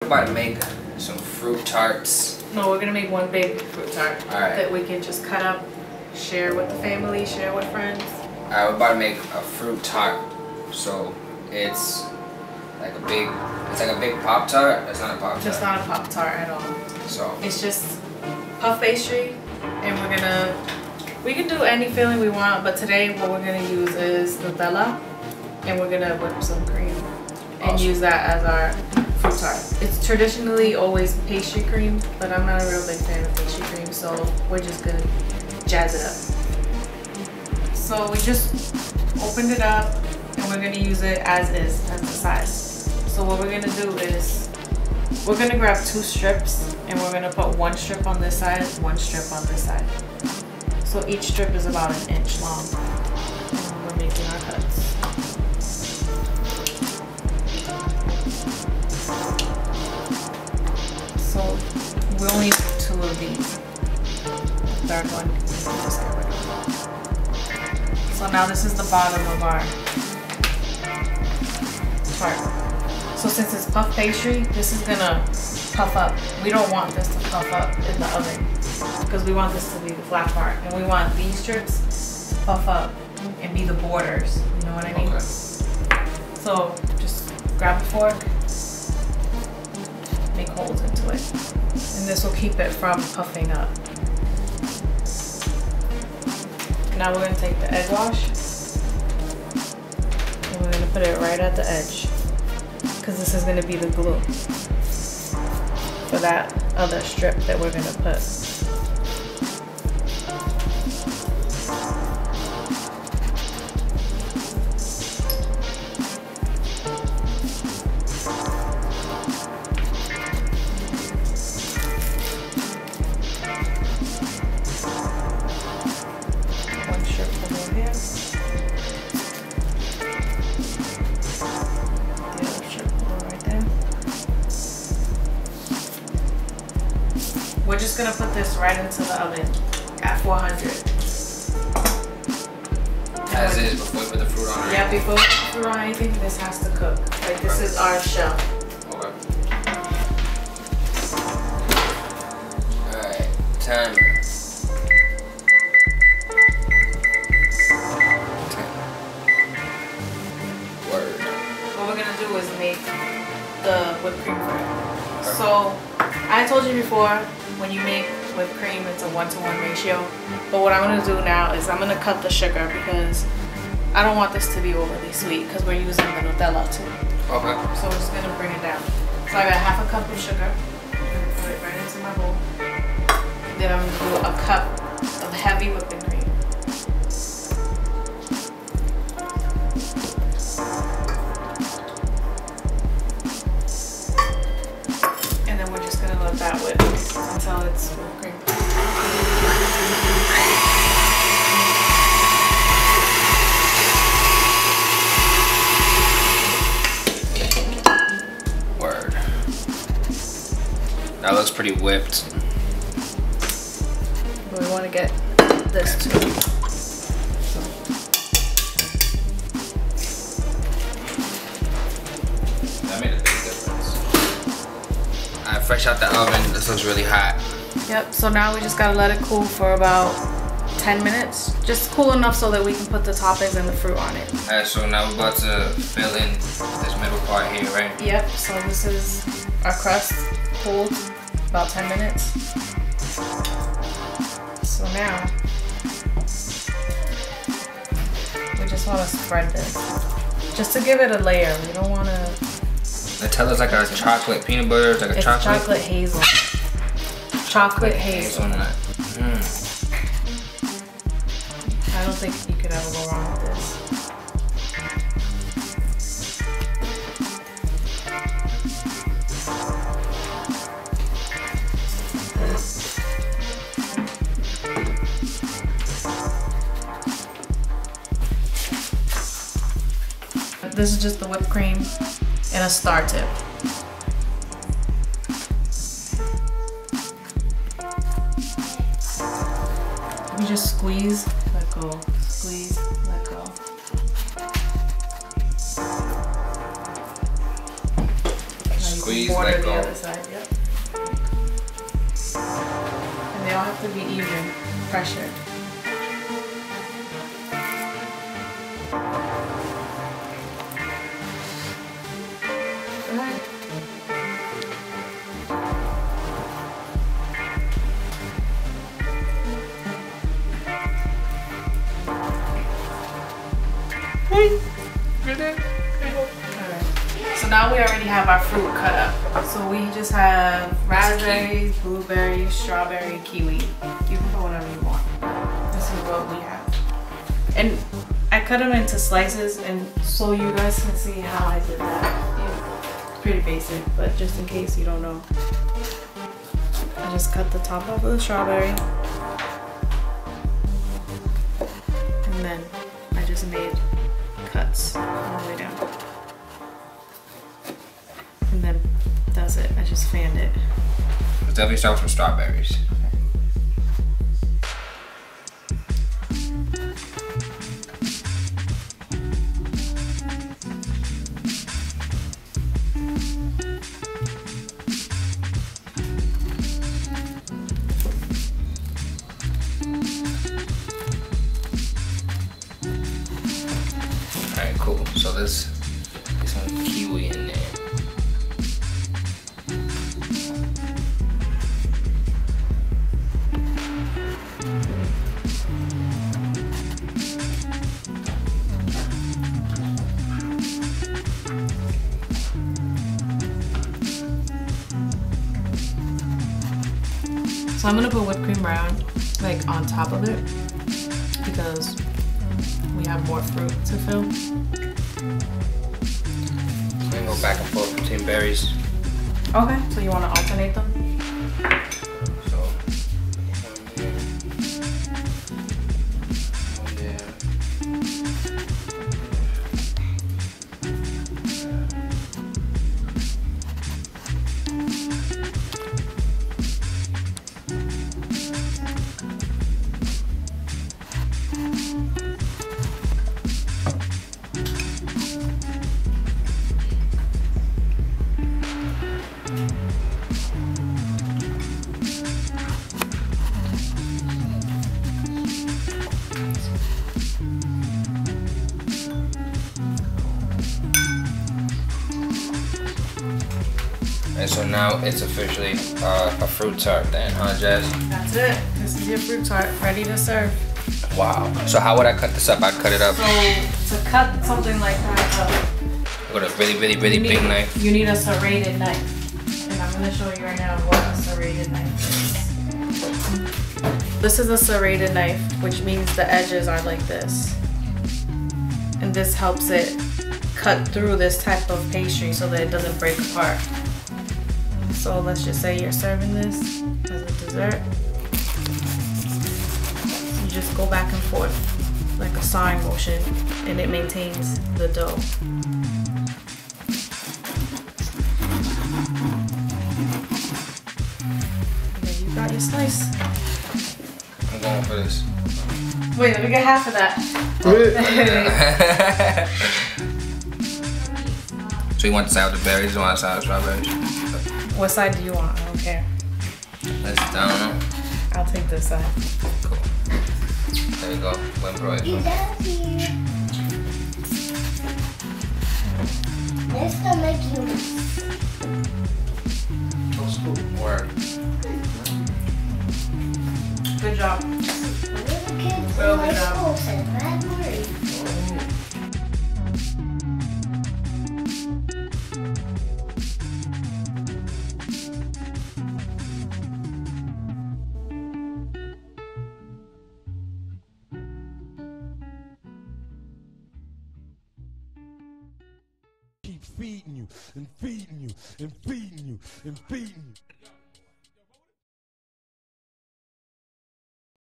about to make some fruit tarts. No, we're gonna make one big fruit tart that we can just cut up, share with the family, share with friends. Alright, we're about to make a fruit tart. So it's like a big, Pop Tart. It's not a Pop Tart. It's not a Pop Tart at all. So it's just puff pastry, and we can do any filling we want, but today what we're gonna use is Nutella, and we're gonna whip some cream and use that as our fruit tart. It's traditionally always pastry cream, but I'm not a real big fan of pastry cream, so we're just gonna jazz it up. So we just opened it up, and we're gonna use it as is, as the size. So what we're gonna do is we're gonna grab 2 strips, and we're gonna put 1 strip on this side, 1 strip on this side. So each strip is about 1 inch long, and we're making our cuts. So we only need 2 of these. The 3rd one, we can just get rid of. So now this is the bottom of our tart. So since it's puff pastry, this is gonna puff up. We don't want this to puff up in the oven because we want this to be the flat part, and we want these strips to puff up and be the borders. You know what I mean? Okay. So just grab a fork, make holes into it, and this will keep it from puffing up. Now we're gonna take the egg wash, and we're gonna put it right at the edge, because this is gonna be the glue for that other strip that we're gonna put. We're just gonna put this right into the oven at 400. As is, before we put the fruit on it? Yeah, before we put the fruit on anything, this has to cook. Like, this is our shell. Okay. Alright, timer. Word. What we're gonna do is make the whipped cream for it. Okay. So, I told you before, when you make whipped cream, it's a 1-to-1 ratio. But what I'm gonna do now is I'm gonna cut the sugar, because I don't want this to be overly sweet, because we're using the Nutella too. Okay. So we're just gonna bring it down. So I got 1/2 cup of sugar. I'm gonna put it right into my bowl. Then I'm gonna do a cup of heavy whipping cream. And then we're just gonna let that whip until it's whipped cream. Word. That looks pretty whipped. But we want to get this too. That made a big difference. Alright, fresh out the oven. This looks really hot. Yep, so now we just gotta let it cool for about 10 minutes. Just cool enough so that we can put the toppings and the fruit on it. Alright, so now we're about to fill in this middle part here, right? Yep, so this is our crust, cooled about 10 minutes. So now, we just want to spread this. Just to give it a layer. We don't want to... Nutella's like a chocolate peanut butter, it's like a chocolate? It's chocolate hazel. Chocolate hazelnut. I don't think you could ever go wrong with this. This is just the whipped cream and a star tip. You just squeeze, let go, squeeze, let go. Squeeze border let the go. other side. Yep. And they all have to be even pressure. So now we already have our fruit cut up. So we just have raspberries, blueberries, strawberry, kiwi. You can put whatever you want. This is what we have. And I cut them into slices and so you guys can see how I did that. It's pretty basic, but just in case you don't know. I just cut the top off of the strawberry. And then I just made cuts all the way down. And then that's it. I just fanned it. Let's definitely start with some strawberries. Alright, cool. So let's get some kiwi in there. So I'm gonna put whipped cream around, like on top of it, because we have more fruit to fill. We're gonna go back and forth between berries. Okay, so you wanna alternate them? So, one here, one there. And so now it's officially a fruit tart then, huh, Jazz? That's it. This is your fruit tart, ready to serve. Wow. So how would I cut this up? I'd cut it up So to cut something like that up, with a really big knife. you need a serrated knife. And I'm gonna show you right now what a serrated knife is. This is a serrated knife, which means the edges are like this. And this helps it cut through this type of pastry so that it doesn't break apart. So let's just say you're serving this as a dessert. You just go back and forth like a sawing motion and it maintains the dough. And then you got your slice. I'm going for this. Wait, let me get half of that. So you want the side with the berries, you want the side with strawberries? What side do you want? I don't care. Let's, I don't know. I'll take this side. Cool. There you go. Buen provecho. Esto make you Word. Good job. little kids Well, in my good job. school said bad word. Keep feeding you and feeding you and feeding you and feeding you.